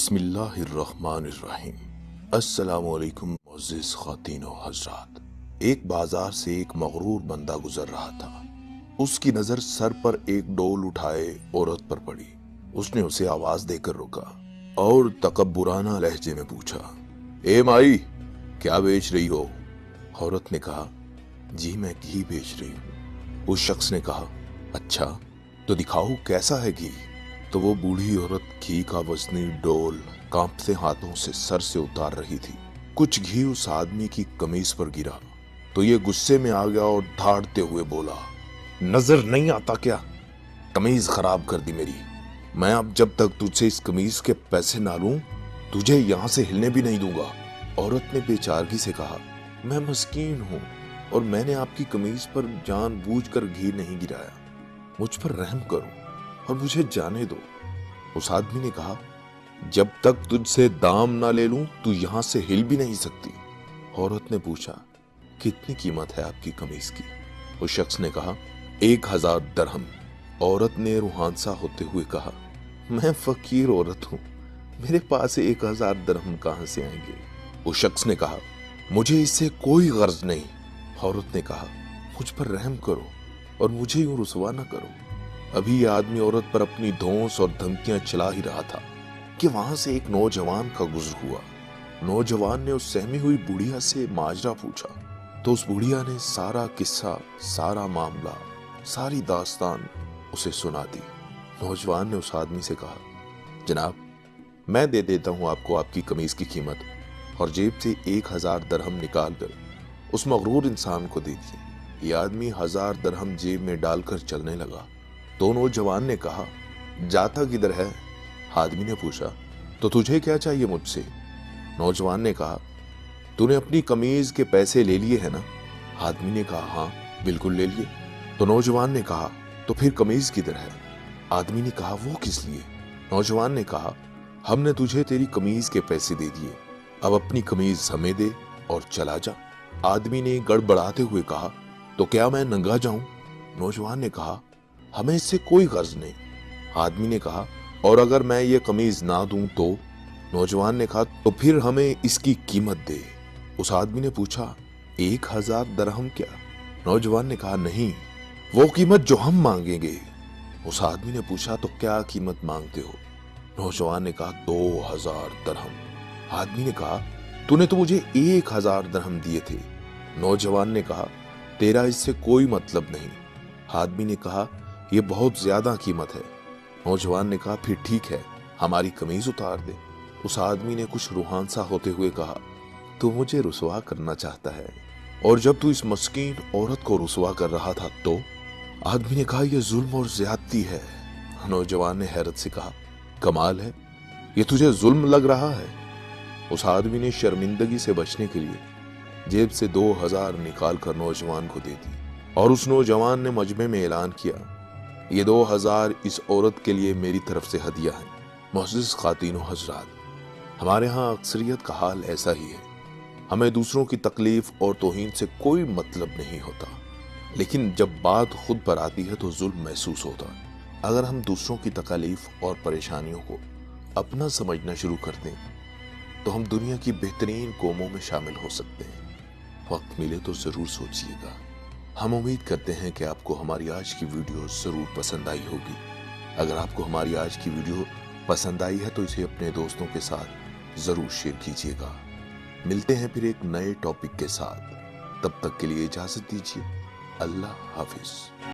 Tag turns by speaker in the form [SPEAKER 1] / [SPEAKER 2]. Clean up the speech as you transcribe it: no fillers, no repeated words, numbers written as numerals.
[SPEAKER 1] बिस्मिल्लाहिर्रहमानिर्रहीम। अस्सलाम वालेकुम मुअज़्ज़िज़ ख़वातीन व हज़रात। एक बाजार से एक मग़रूर बंदा गुजर रहा था। उसकी नज़र सर पर एक डोल उठाए औरत पर पड़ी। उसने उसे आवाज देकर रोका और तकब्बुराना लहजे में पूछा, ए माई, क्या बेच रही हो? औरत ने कहा, जी मैं घी बेच रही हूँ। उस शख्स ने कहा, अच्छा तो दिखाओ कैसा है घी। तो वो बूढ़ी औरत घी का वजनी डोल कांपते हाथों से सर से उतार रही थी। कुछ घी उस आदमी की कमीज पर गिरा तो ये गुस्से में आ गया और धाड़ते हुए बोला, नजर नहीं आता क्या? कमीज खराब कर दी मेरी। मैं अब जब तक तुझसे इस कमीज के पैसे ना लूं तुझे यहां से हिलने भी नहीं दूंगा। औरत ने बेचारगी से कहा, मैं मस्कीन हूं और मैंने आपकी कमीज पर जानबूझकर घी नहीं गिराया। मुझ पर रहम करो और मुझे जाने दो। उस आदमी ने कहा, जब तक तुझसे दाम ना ले लूं तू यहां से हिल भी नहीं सकती। औरत ने पूछा, कितनी कीमत है आपकी कमीज की? उस शख्स ने कहा, 1000 दरहम। औरत ने रूहानसा होते हुए कहा, मैं फकीर औरत हूं, मेरे पास 1000 दरहम कहां से आएंगे? उस शख्स ने कहा, मुझे इससे कोई गर्ज नहीं। औरत ने कहा, मुझ पर रहम करो और मुझे यूं रुसवा न करो। अभी यह आदमी औरत पर अपनी धौंस और धमकियां चला ही रहा था कि वहां से एक नौजवान का गुजर हुआ। नौजवान ने उस सहमी हुई बुढ़िया से माजरा पूछा तो उस बुढ़िया ने सारा किस्सा, सारा मामला, सारी दास्तान उसे सुना दी। नौजवान ने उस आदमी से कहा, जनाब मैं दे देता हूं आपको आपकी कमीज की कीमत, और जेब से 1000 दरहम निकाल कर उस मगरूर इंसान को दे दिए। यह आदमी 1000 दरहम जेब में डालकर चलने लगा तो नौजवान ने कहा, जाता किधर है? आदमी ने पूछा, तो तुझे क्या चाहिए मुझसे? नौजवान ने कहा, तूने अपनी कमीज के पैसे ले लिए हैं ना? आदमी ने कहा, हाँ बिल्कुल ले लिए। तो नौजवान ने कहा, तो फिर कमीज किधर है? आदमी ने कहा, वो किस लिए? नौजवान ने कहा, हमने तुझे तेरी कमीज के पैसे दे दिए, अब अपनी कमीज हमें दे और चला जा। आदमी ने गड़बड़ाते हुए कहा, तो क्या मैं नंगा जाऊं? नौजवान ने कहा, हमें इससे कोई गर्ज नहीं। आदमी ने कहा, और अगर मैं ये कमीज ना दूं तो? नौजवान ने कहा, तो फिर हमें इसकी कीमत दे। उस आदमी ने पूछा, 1000 दरहम क्या? नौजवान ने कहा, नहीं, वो कीमत जो हम मांगेंगे। उस आदमी ने पूछा, तो क्या कीमत मांगते हो? नौजवान ने कहा, 2000 दरहम। आदमी ने कहा, तूने तो मुझे 1000 दरहम दिए थे। नौजवान ने कहा, तेरा इससे कोई मतलब नहीं। आदमी ने कहा, यह बहुत ज्यादा कीमत है। नौजवान ने कहा, फिर ठीक है, हमारी कमीज उतार दे। उस आदमी ने कुछ रूहानसा होते हुए कहा, तू मुझे रुसवा करना चाहता है, और जब तू इस मस्कीन औरत को रुसवा कर रहा था तो? आदमी ने कहा, यह जुल्म और ज्यादती है। नौजवान ने हैरत से कहा, कमाल है, ये तुझे जुल्म लग रहा है? उस आदमी ने शर्मिंदगी से बचने के लिए जेब से 2000 निकाल कर नौजवान को दे दी, और उस नौजवान ने मजमे में ऐलान किया, ये 2000 इस औरत के लिए मेरी तरफ से हदिया है। मुअज़्ज़िज़ ख़वातीन व हज़रात, हमारे यहाँ अक्सरियत का हाल ऐसा ही है। हमें दूसरों की तकलीफ और तौहीन से कोई मतलब नहीं होता, लेकिन जब बात खुद पर आती है तो जुल्म महसूस होता है। अगर हम दूसरों की तकलीफ और परेशानियों को अपना समझना शुरू कर दें तो हम दुनिया की बेहतरीन कौमों में शामिल हो सकते हैं। वक्त मिले तो ज़रूर सोचिएगा। हम उम्मीद करते हैं कि आपको हमारी आज की वीडियो ज़रूर पसंद आई होगी। अगर आपको हमारी आज की वीडियो पसंद आई है तो इसे अपने दोस्तों के साथ ज़रूर शेयर कीजिएगा। मिलते हैं फिर एक नए टॉपिक के साथ, तब तक के लिए इजाज़त दीजिए। अल्लाह हाफिज़।